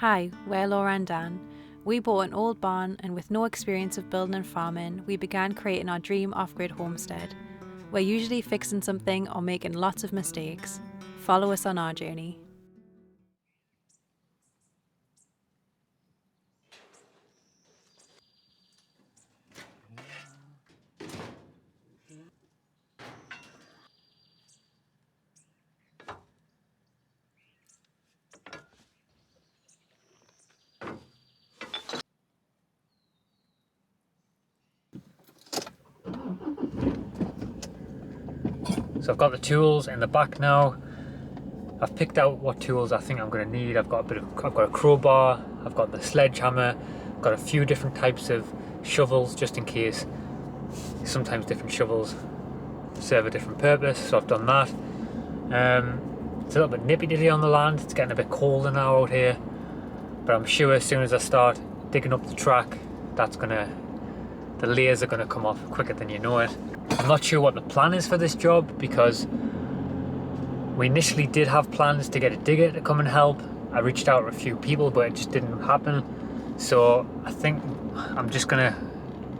Hi, we're Laura and Dan. We bought an old barn and with no experience of building and farming, we began creating our dream off-grid homestead. We're usually fixing something or making lots of mistakes. Follow us on our journey. So I've got the tools in the back now. I've picked out what tools I think I'm going to need. I've got a crowbar, I've got the sledgehammer, I've got a few different types of shovels just in case. Sometimes different shovels serve a different purpose, so I've done that. It's a little bit nippy-ditty on the land. It's getting a bit colder now out here, but I'm sure as soon as I start digging up the track, the layers are gonna come off quicker than you know it. I'm not sure what the plan is for this job because we initially did have plans to get a digger to come and help. I reached out to a few people, but it just didn't happen. So I think I'm just gonna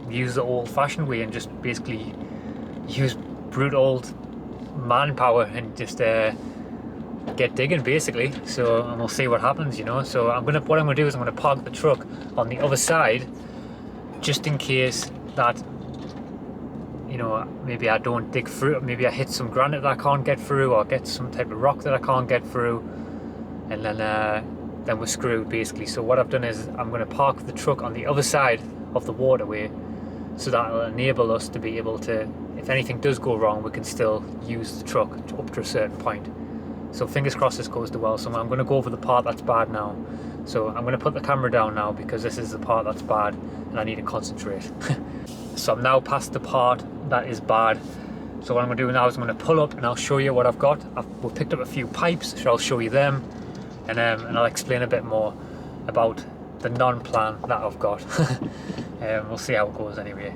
use the old-fashioned way and just basically use brute old manpower and just get digging basically. So and we'll see what happens, you know. So what I'm gonna do is I'm gonna park the truck on the other side just in case that, you know, maybe I don't dig through, maybe I hit some granite that I can't get through, or get some type of rock that I can't get through, and then we're screwed basically. So what I've done is I'm going to park the truck on the other side of the waterway, so that will enable us to be able to, if anything does go wrong, we can still use the truck up to a certain point. So fingers crossed this goes well. So I'm going to go over the part that's bad now. So I'm going to put the camera down now because this is the part that's bad and I need to concentrate. So I'm now past the part that is bad. So what I'm going to do now is I'm going to pull up and I'll show you what I've got. We've picked up a few pipes, so I'll show you them, and I'll explain a bit more about the non-plan that I've got. We'll see how it goes anyway.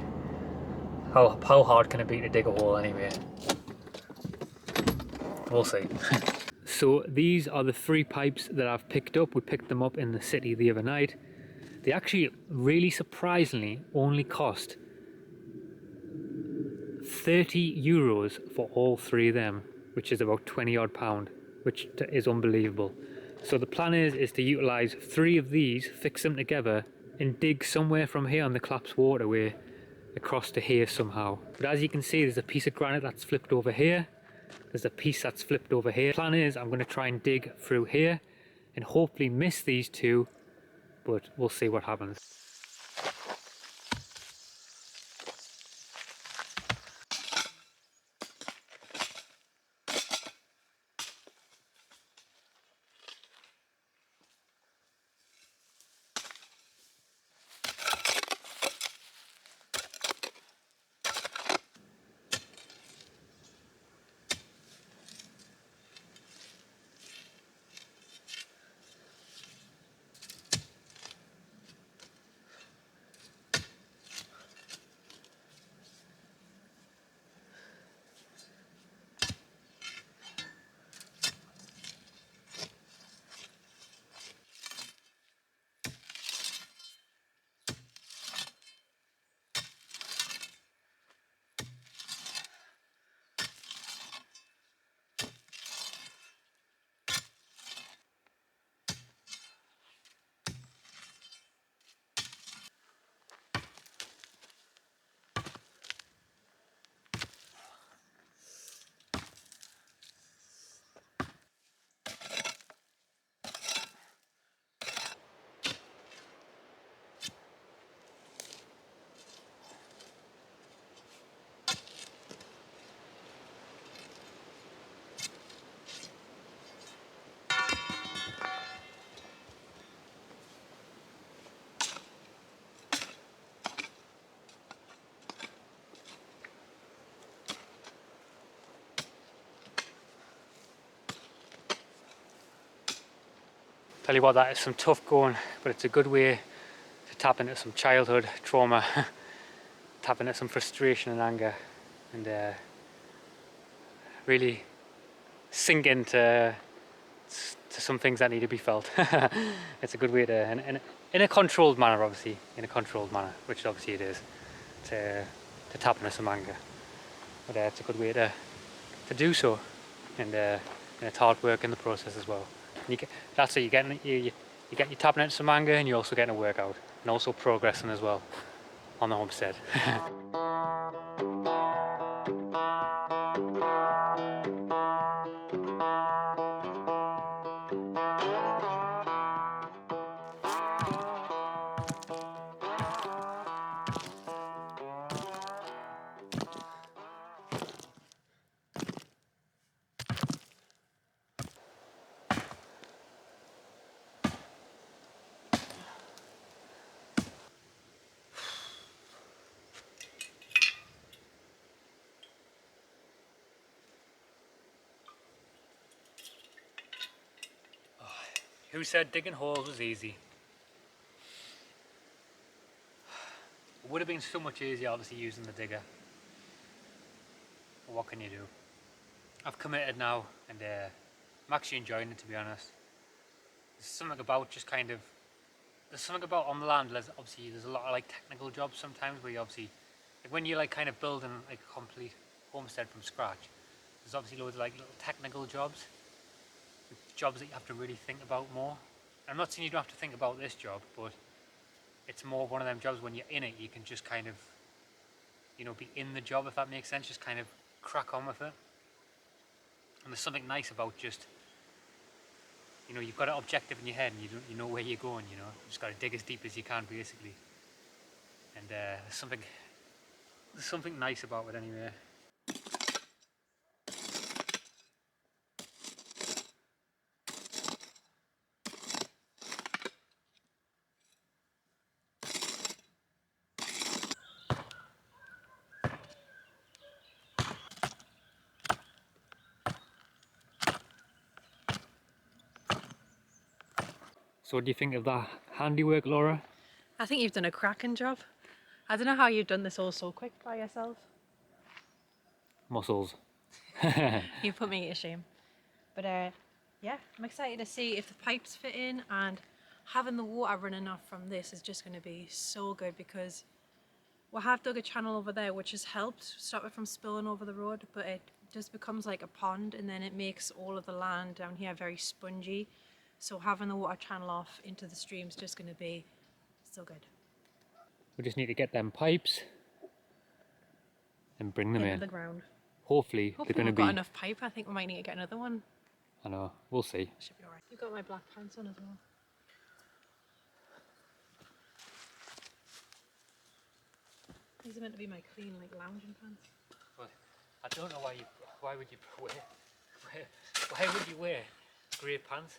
How hard can it be to dig a hole anyway? We'll see. So these are the 3 pipes that I've picked up. We picked them up in the city the other night. They actually, really surprisingly, only cost €30 for all 3 of them, which is about 20 odd pound, which is unbelievable. So the plan is to utilize 3 of these, fix them together, and dig somewhere from here on the Claps waterway across to here somehow. But as you can see, there's a piece of granite that's flipped over here. There's a piece that's flipped over here. The plan is I'm going to try and dig through here and hopefully miss these 2, but we'll see what happens. Tell you what, that is some tough going, but it's a good way to tap into some childhood trauma, tap into some frustration and anger, and really sink into to some things that need to be felt. It's a good way to, in a controlled manner, obviously, in a controlled manner, which obviously it is, to tap into some anger. But it's a good way to do so, and it's hard work in the process as well. That's it. You're tapping into some anger, and you're also getting a workout, and also progressing as well on the homestead. Who said digging holes was easy? It would have been so much easier, obviously, using the digger. But what can you do? I've committed now, and I'm actually enjoying it, to be honest. There's something about just kind of, there's something about on the land, obviously there's a lot of like technical jobs sometimes where you obviously, like when you're like kind of building like a complete homestead from scratch, there's obviously loads of like little technical jobs that you have to really think about more. I'm not saying you don't have to think about this job, but it's more one of them jobs when you're in it, you can just kind of, you know, be in the job, if that makes sense, just kind of crack on with it. And there's something nice about just, you know, you've got an objective in your head and you know where you're going, you know, you just got to dig as deep as you can basically. And there's something nice about it anyway. So what do you think of that handiwork, Laura? I think you've done a cracking job. I don't know how you've done this all so quick by yourself. Muscles. You put me to shame. But yeah, I'm excited to see if the pipes fit in, and having the water running off from this is just going to be so good, because we have dug a channel over there which has helped stop it from spilling over the road, but it just becomes like a pond, and then it makes all of the land down here very spongy. So having the water channel off into the stream is just going to be so good. We just need to get them pipes and bring them Into in. the ground. Hopefully they're going to be... got enough pipe. I think we might need to get another one. I know, we'll see. Should be alright. You've got my black pants on as well. These are meant to be my clean, like, lounging pants. But I don't know why would you wear grey pants?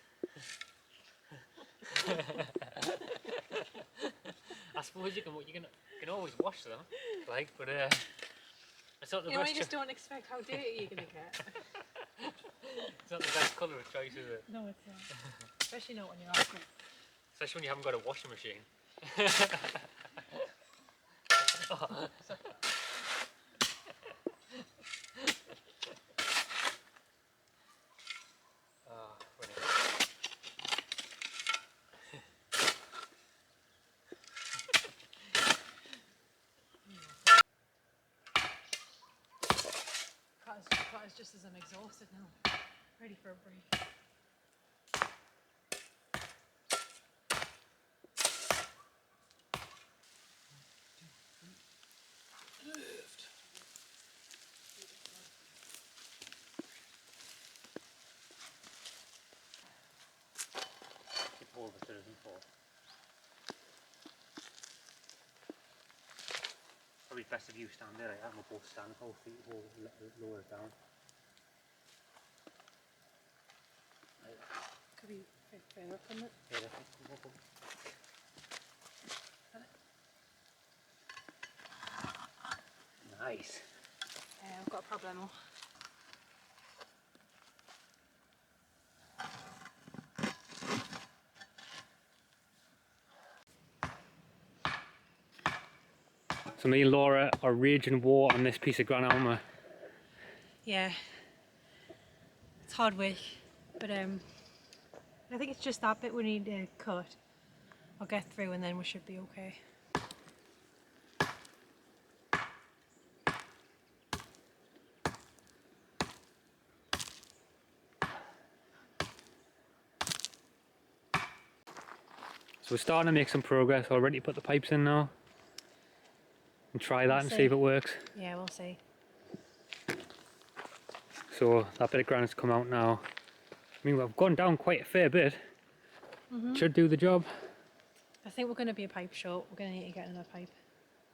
I suppose you can always wash them, like, but it's not the best. I just don't expect how dirty you're gonna get. It's not the best colour of choice, is it? No, it's not. Especially not when you're out. Especially when you haven't got a washing machine. Oh. Cutter's just as I'm exhausted now, ready for a break. All the citizen for. Probably best if you stand there. I'm both stand, whole feet, lower it down. Could be fair up, couldn't it? Yeah, definitely. Nice. I've got a problem. So me and Laura are raging war on this piece of granite armour. Yeah, it's hard work, but I think it's just that bit we need to cut or get through, and then we should be okay. So we're starting to make some progress. Already to put the pipes in now and try that and see if it works. Yeah, we'll see. So that bit of granite's come out now. I mean, we've gone down quite a fair bit. Should do the job. I think we're going to be a pipe short. We're going to need to get another pipe.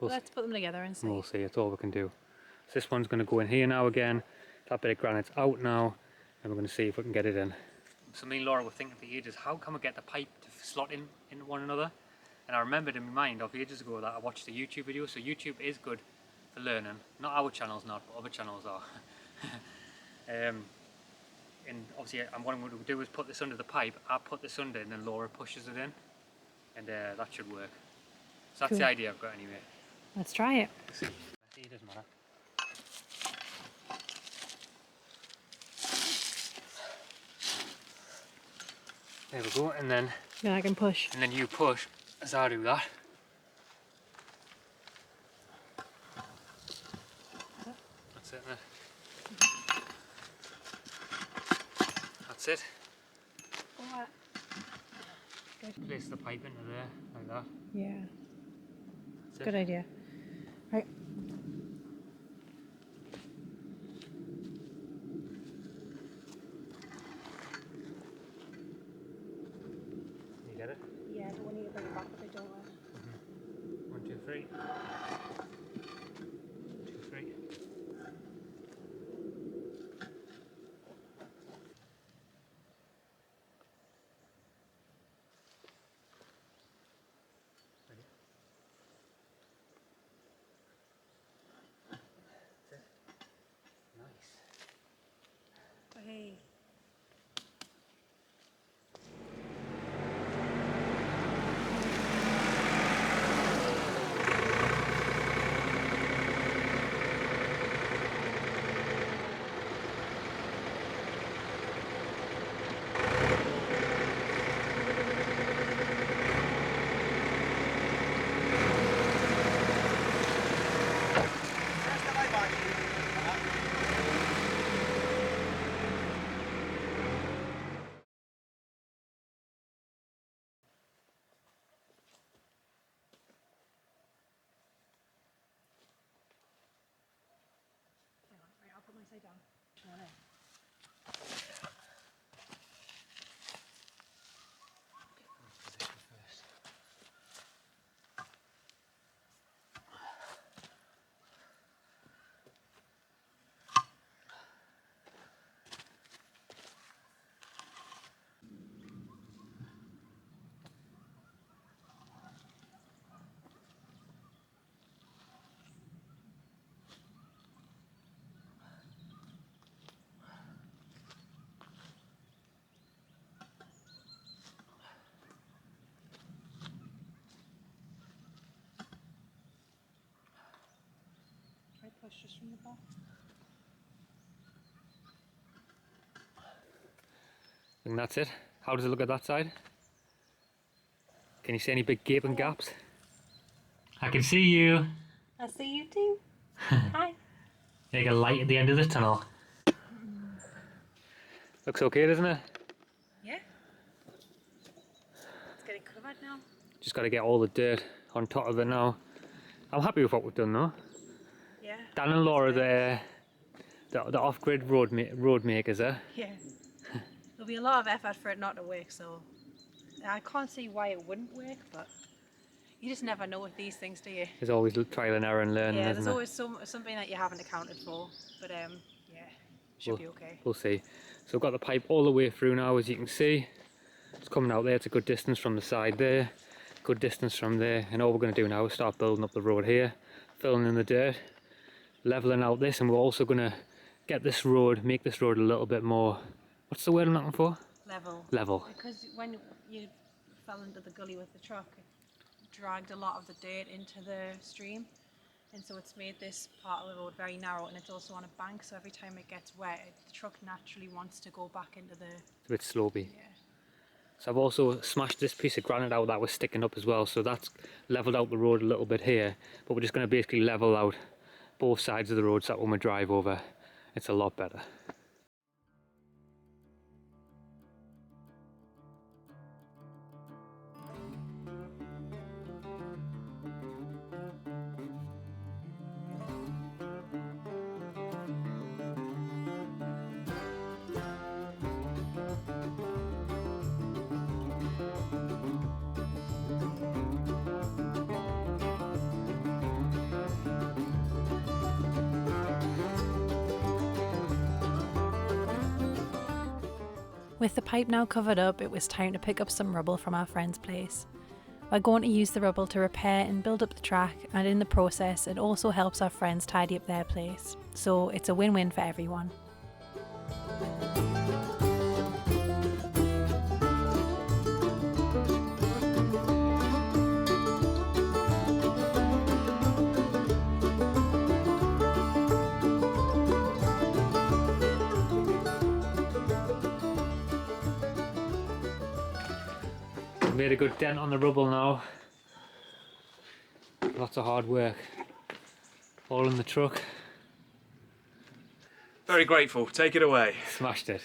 We'll Let's put them together and see. We'll see, it's all we can do. So this one's going to go in here now again. That bit of granite's out now, and we're going to see if we can get it in. So me and Laura were thinking for ages, how can we get the pipe to slot in one another? And I remembered in my mind of ages ago that I watched a YouTube video. So YouTube is good for learning. Not our channel's not, but other channels are. And obviously what I'm going to do is put this under the pipe. I put this under and then Laura pushes it in. And that should work. So that's Cool. the idea I've got anyway. Let's try it. See, it doesn't matter. There we go, and then I can push. And then you push as I do that. That's it, mate. That's it. What? Good. Place the pipe into there, like that. Yeah. That's Good idea. Right. You get it? Yeah, but we need to bring it back a bit, don't we? 1, 2, 3. 2, 3. Ready? That's it. Nice. Hey. Right, I'll put my side down. Position first. Try push just from the back. And that's it. How does it look at that side? Can you see any big gaping gaps? I can see you. I see you too. Hi. Like a light at the end of the tunnel. Looks okay, doesn't it? Yeah. Let's get it covered now. Just got to get all the dirt on top of it now. I'm happy with what we've done though. Yeah. Dan and Laura, the off-grid road makers, eh? Yeah. There'll be a lot of effort for it not to work, so I can't see why it wouldn't work, but you just never know with these things, do you? There's always trial and error and learning, Yeah, isn't there's there? always something that you haven't accounted for, but yeah, should be okay. We'll see. So we've got the pipe all the way through now, as you can see. It's coming out there, it's a good distance from the side there, good distance from there, and all we're going to do now is start building up the road here, filling in the dirt, levelling out this, and we're also going to get this road, make this road a little bit more, what's the word I'm looking for? Level. Level. Because when you fell into the gully with the truck, it dragged a lot of the dirt into the stream, and so it's made this part of the road very narrow, and it's also on a bank, so every time it gets wet, the truck naturally wants to go back into the... It's a bit slopey. Yeah. So I've also smashed this piece of granite out that was sticking up as well, so that's leveled out the road a little bit here, but we're just going to basically level out both sides of the road so that when we drive over it's a lot better. With the pipe now covered up, it was time to pick up some rubble from our friend's place. We're going to use the rubble to repair and build up the track, and in the process it also helps our friends tidy up their place. So it's a win-win for everyone. Made a good dent on the rubble now. Lots of hard work. All in the truck. Very grateful. Take it away. Smashed it.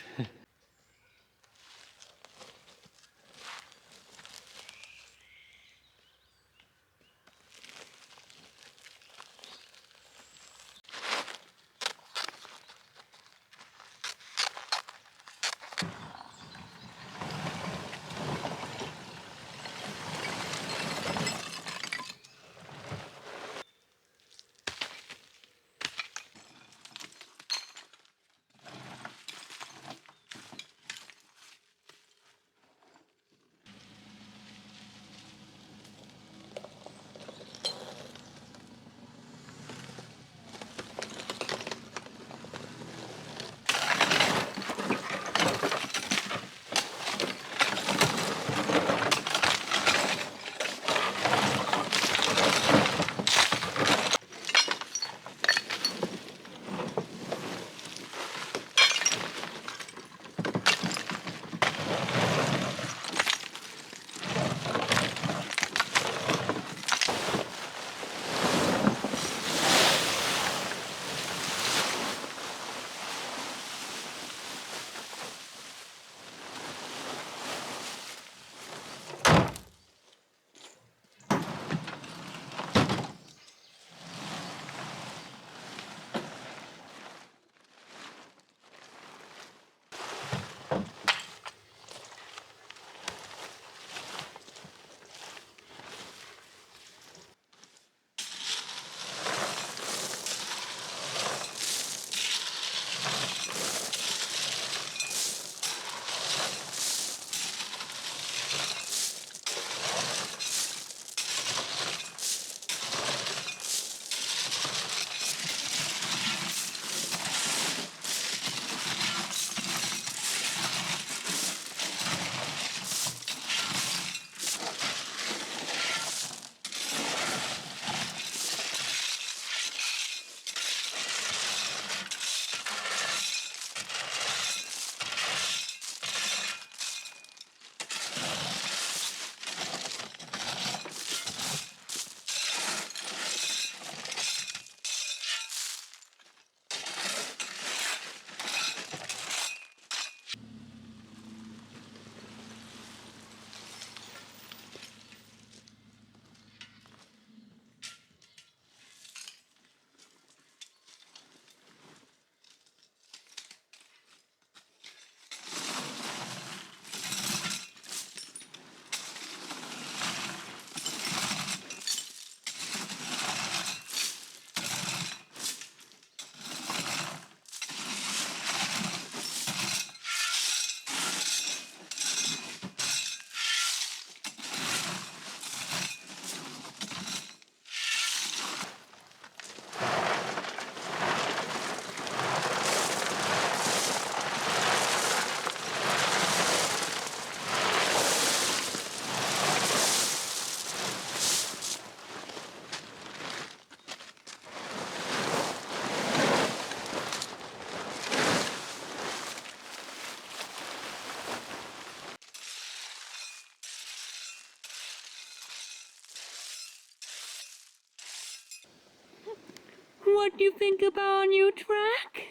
what do you think about our new track?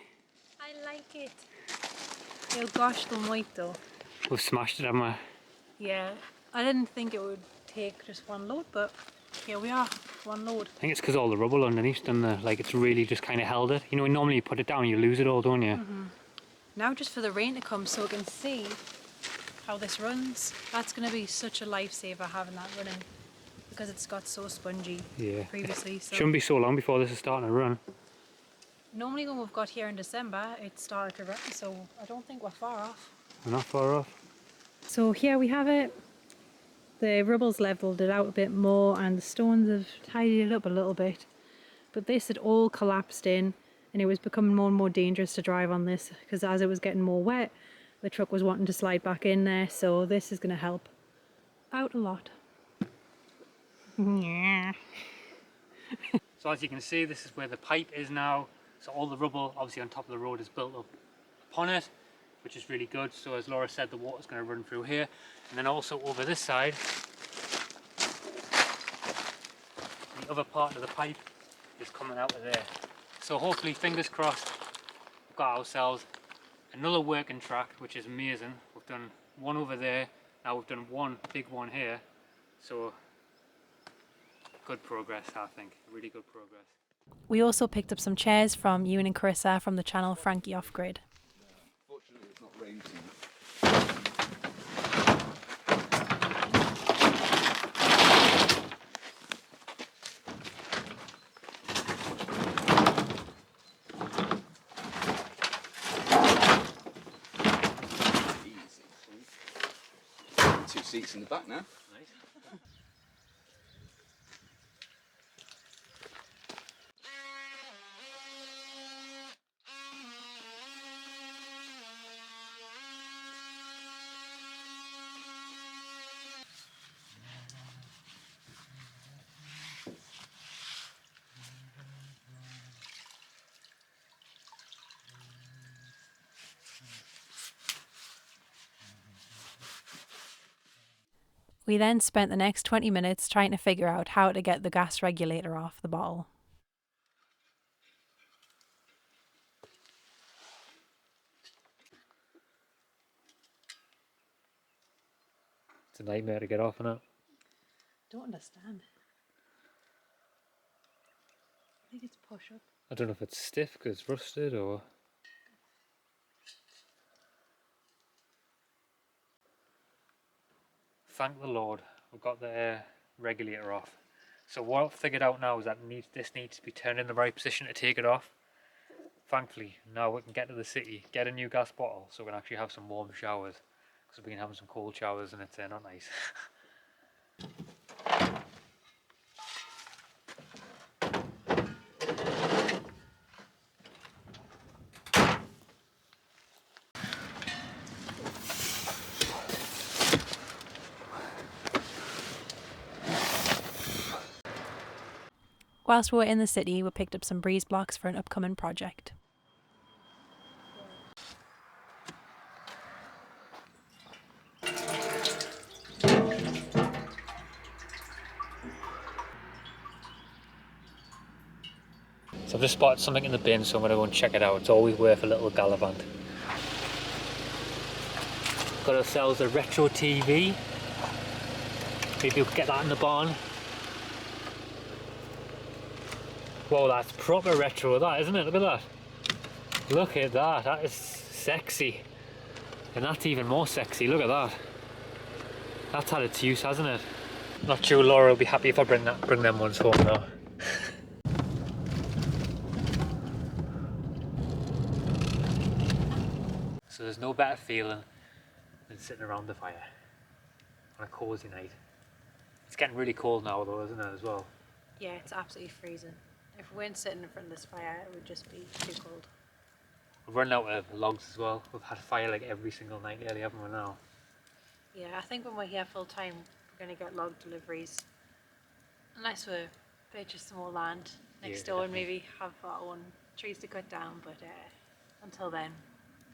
I like it. Oh gosh, the might though. We've smashed it, haven't we? Yeah, I didn't think it would take just one load, but here we are, one load. I think it's because all the rubble underneath and it's really just kind of held it. You know, normally you put it down, you lose it all, don't you? Now just for the rain to come so we can see how this runs. That's going to be such a lifesaver having that running because it's got so spongy previously. So Shouldn't be so long before this is starting to run. normally when we've got here in December, it started to run, so I don't think we're far off. We're not far off. So here we have it. The rubble's levelled it out a bit more and the stones have tidied it up a little bit. But this had all collapsed in and it was becoming more and more dangerous to drive on this because as it was getting more wet, the truck was wanting to slide back in there. So this is going to help out a lot. Yeah. So as you can see, this is where the pipe is now. So all the rubble obviously on top of the road is built up upon it, which is really good. So as Laura said, the water's going to run through here. And then also over this side, the other part of the pipe is coming out of there. So hopefully, fingers crossed, we've got ourselves another working track, which is amazing. We've done one over there, now we've done one big one here. So good progress, I think, really good progress. We also picked up some chairs from Ewan and Carissa from the channel Frankie Off Grid. Fortunately, it's not raining too much. Easy. 2 seats in the back now. Nice. We then spent the next 20 minutes trying to figure out how to get the gas regulator off the bottle. It's a nightmare to get off on it. Don't understand. I think it's push up. I don't know if it's stiff because it's rusted or... Thank the Lord, we've got the regulator off. So what I've figured out now is that this needs to be turned in the right position to take it off. Thankfully, now we can get to the city, get a new gas bottle so we can actually have some warm showers. Because we've been having some cold showers and it's not nice. Whilst we were in the city, we picked up some breeze blocks for an upcoming project. So I've just spotted something in the bin, so I'm going to go and check it out. It's always worth a little gallivant. Got ourselves a retro TV. Maybe we'll get that in the barn. Whoa, that's proper retro, that, isn't it? Look at that. Look at that. That is sexy. And that's even more sexy. Look at that. That's had its use, hasn't it? Not sure Laura will be happy if I bring them ones home now. So there's no better feeling than sitting around the fire on a cosy night. It's getting really cold now though, isn't it, as well? Yeah, it's absolutely freezing. If we weren't sitting in front of this fire, it would just be too cold. We've run out of logs as well. We've had fire like every single night nearly, haven't we now? Yeah, I think when we're here full time, we're going to get log deliveries. Unless we purchase some more land next door and maybe have our own trees to cut down, but until then,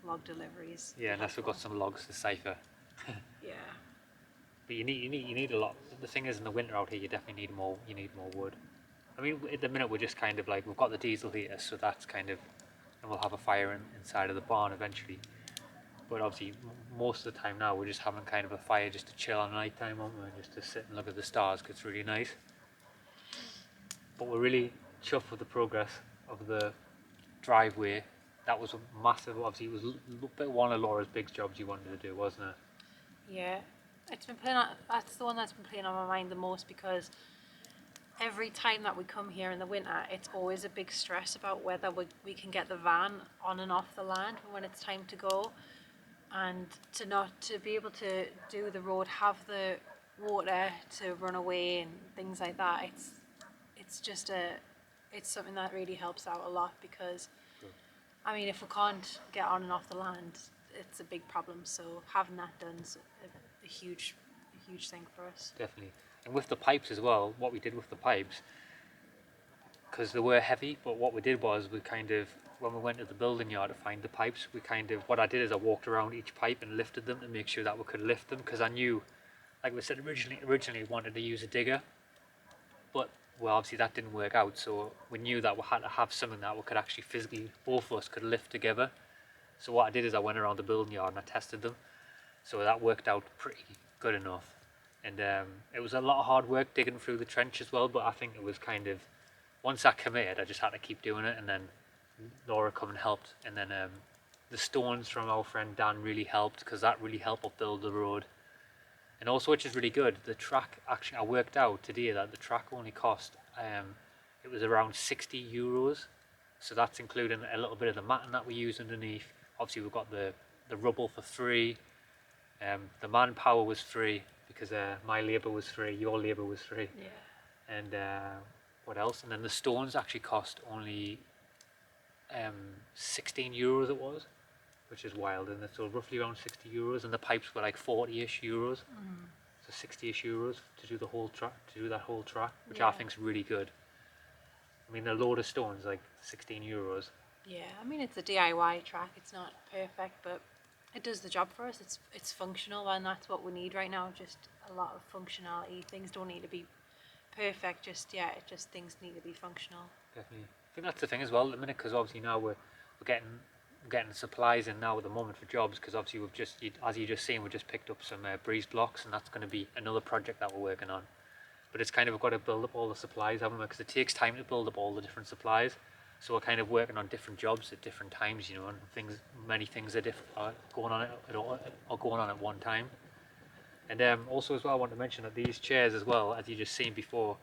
log deliveries. Yeah, unless we've got some logs to cipher. Yeah. But you need a lot. The thing is, in the winter out here, you definitely need more. You need more wood. I mean, at the minute we're just kind of like, we've got the diesel heater, so that's kind of, and we'll have a fire inside of the barn eventually. But obviously, most of the time now we're just having kind of a fire just to chill on night time, aren't we? Just to sit and look at the stars, because it's really nice. But we're really chuffed with the progress of the driveway. That was a massive, obviously it was one of Laura's big jobs you wanted to do, wasn't it? Yeah, it's been playing on, that's the one that's been playing on my mind the most, because every time that we come here in the winter, it's always a big stress about whether we can get the van on and off the land when it's time to go, and to be able to do the road, have the water to run away and things like that. It's just it's something that really helps out a lot, because I mean, if we can't get on and off the land, it's a big problem. So having that done's a huge thing for us. Definitely. And with the pipes as well, what we did with the pipes, because they were heavy, but what we did was we kind of, when we went to the building yard to find the pipes, what I did is I walked around each pipe and lifted them to make sure that we could lift them, because I knew, like we said, originally wanted to use a digger, but well, obviously that didn't work out, so we knew that we had to have something that we could actually physically, both of us could lift together. So what I did is I went around the building yard and I tested them, so that worked out pretty good enough. And it was a lot of hard work digging through the trench as well, but I think it was kind of, once I committed, I just had to keep doing it, and then Laura come and helped, and then the stones from our friend Dan really helped, because that really helped build the road. And also, which is really good, the track, actually I worked out today that the track only cost, it was around €60, so that's including a little bit of the matting that we use underneath. Obviously we've got the rubble for free, the manpower was free, because my labour was free, your labour was free. Yeah. And what else? And then the stones actually cost only €16 it was, which is wild, and so roughly around €60, and the pipes were like 40-ish euros, so 60-ish euros to do the whole track, which I think is really good. I mean, a load of stones like €16. Yeah, I mean, it's a DIY track. It's not perfect, but it does the job for us. It's functional, and that's what we need right now. Just a lot of functionality. Things don't need to be perfect. Just things need to be functional. Definitely. I think that's the thing as well at the minute, because obviously now we're getting supplies in now at the moment for jobs, because obviously we've just, as you just seen, we just picked up some breeze blocks, and that's going to be another project that we're working on. But it's kind of, we've got to build up all the supplies, haven't we? Because it takes time to build up all the different supplies. So we're kind of working on different jobs at different times, you know, and many things are going on at one time. And also as well, I want to mention that these chairs as well, as you just seen before,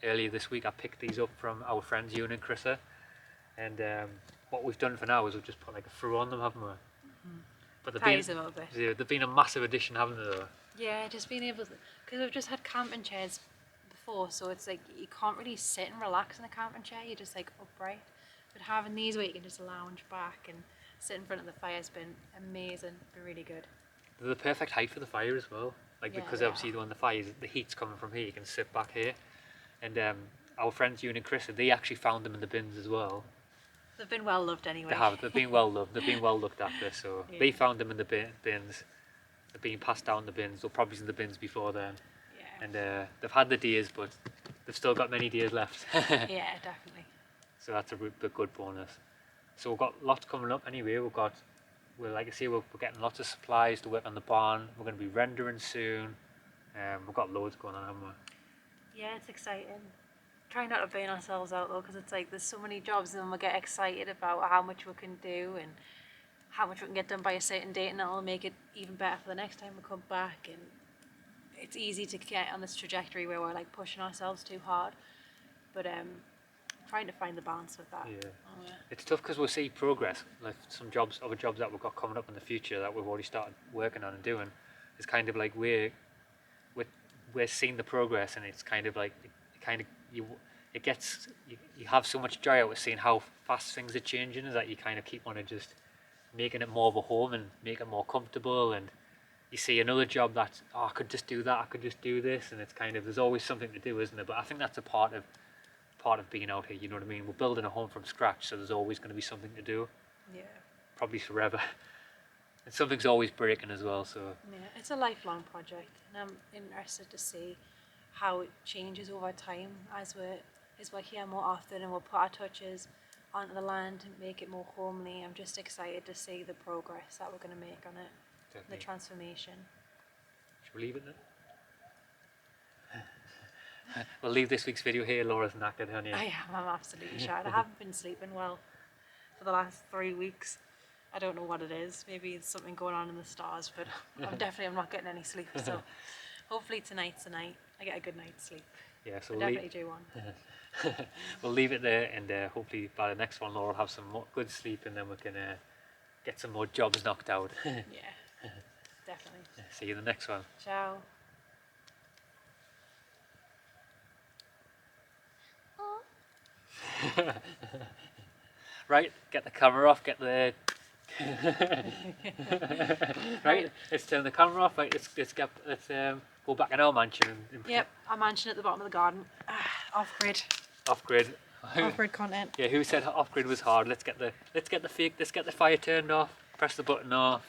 earlier this week, I picked these up from our friends Ewan and Chrissa, and what we've done for now is we've just put like a through on them, haven't we? But Ties a little bit. yeah, they've been a massive addition, haven't they? Though? Yeah, just being able to, because we've just had camping chairs before, so it's like you can't really sit and relax in a camping chair. You're just like upright. But having these where you can just lounge back and sit in front of the fire has been amazing. Been really good. They're the perfect height for the fire as well. Like, Yeah, because they obviously when the fire, the heat's coming from here, you can sit back here. And our friends Ewan and Chris, they actually found them in the bins as well. They've been well loved anyway. They have. They've been well loved. They've been well looked after. So Yeah. they found them in the bins. They've been passed down the bins. They're probably in the bins before then. Yeah. And they've had the deers, but they've still got many deers left. Yeah, definitely. So that's a good bonus. So we've got lots coming up anyway. Like I say, we're getting lots of supplies to work on the barn. We're going to be rendering soon. We've got loads going on, haven't we? Yeah, it's exciting. Try not to burn ourselves out though, because it's like there's so many jobs, and then we get excited about how much we can do and how much we can get done by a certain date, and that'll make it even better for the next time we come back. And it's easy to get on this trajectory where we're like pushing ourselves too hard, but trying to find the balance with that. Yeah. Oh, yeah. It's tough because we'll see progress, like other jobs that we've got coming up in the future that we've already started working on and doing. It's kind of like we're seeing the progress, and it's kind of like you have so much joy out of seeing how fast things are changing, is that you kind of keep on just making it more of a home and make it more comfortable. And you see another job that, I could just do that, I could just do this, and it's kind of, there's always something to do, isn't there? But I think that's a part of being out here, you know what I mean? We're building a home from scratch, so there's always going to be something to do, Yeah. probably forever. And something's always breaking as well, so Yeah, it's a lifelong project, and I'm interested to see how it changes over time as we is we're here more often and we'll put our touches onto the land and make it more homely. I'm just excited to see the progress that we're going to make on it, Definitely. the transformation. Should we leave it then? We'll leave this week's video here. Laura's knackered, honey. I am, I'm absolutely shattered. I haven't been sleeping well for the last 3 weeks. I don't know what it is. Maybe it's something going on in the stars, but I'm not getting any sleep. So hopefully tonight's the night. I get a good night's sleep. Yeah, so I we'll definitely do one. we'll leave it there, and hopefully by the next one Laura will have some more good sleep, and then we can get some more jobs knocked out. Yeah, definitely. See you in the next one. Ciao. Right, get the camera off, get the right, let's turn the camera off. Right, let's go back in our mansion and Yep, our mansion at the bottom of the garden. Off grid. off grid. Off grid content. Yeah, who said off grid was hard? Let's get the fire turned off. Press the button off.